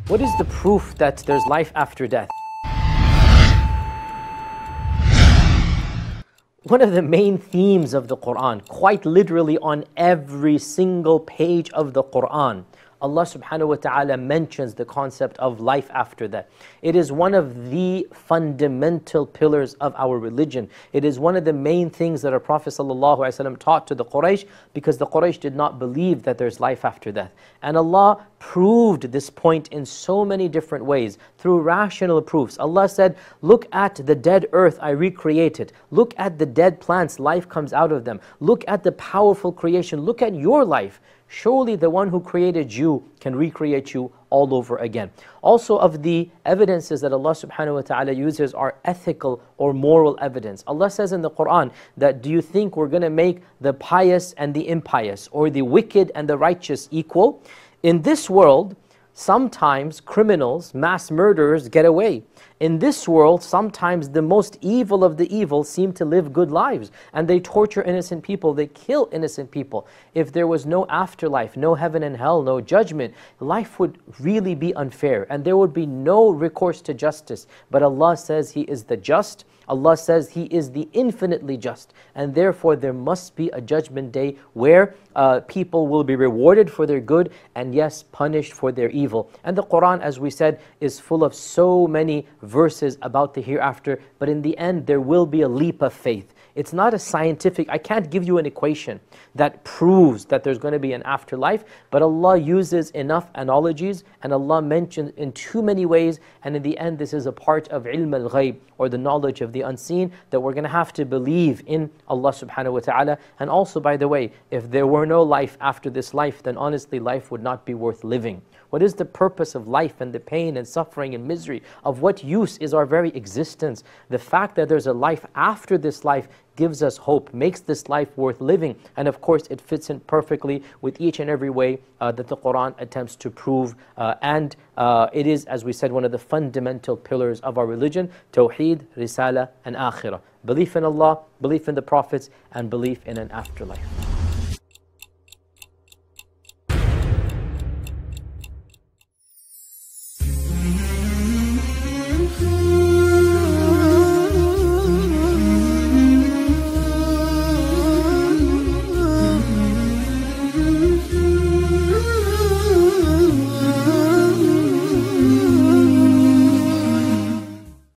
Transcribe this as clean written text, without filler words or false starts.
What is the proof that there's life after death? One of the main themes of the Quran, quite literally on every single page of the Quran, Allah subhanahu wa ta'ala mentions the concept of life after death. It is one of the fundamental pillars of our religion. It is one of the main things that our Prophet sallallahu alaihi wasallam taught to the Quraysh, because the Quraysh did not believe that there's life after death. And Allah proved this point in so many different ways through rational proofs. Allah said, look at the dead earth I recreated. Look at the dead plants, life comes out of them. Look at the powerful creation. Look at your life. Surely the one who created you can recreate you all over again. Also, of the evidences that Allah subhanahu wa ta'ala uses are ethical or moral evidence. Allah says in the Quran that, do you think we're going to make the pious and the impious, or the wicked and the righteous equal? In this world, sometimes criminals, mass murderers get away. In this world, sometimes the most evil of the evil seem to live good lives, and they torture innocent people, they kill innocent people. If there was no afterlife, no heaven and hell, no judgment, life would really be unfair, and there would be no recourse to justice. But Allah says He is the just, Allah says He is the infinitely just, and therefore there must be a judgment day where people will be rewarded for their good and yes, punished for their evil. And the Quran, as we said, is full of so many verses about the hereafter, but in the end there will be a leap of faith. It's not a scientific, I can't give you an equation that proves that there's going to be an afterlife, but Allah uses enough analogies and Allah mentions in too many ways, and in the end this is a part of ilm al-ghayb, or the knowledge of the unseen, that we're going to have to believe in Allah subhanahu wa ta'ala. And also, by the way, if there were no life after this life, then honestly life would not be worth living. What is the purpose of life and the pain and suffering and misery? Of what use is our very existence? The fact that there's a life after this life gives us hope, makes this life worth living. And of course it fits in perfectly with each and every way that the Quran attempts to prove. And it is, as we said, one of the fundamental pillars of our religion: Tawheed, Risala and Akhirah. Belief in Allah, belief in the Prophets, and belief in an afterlife.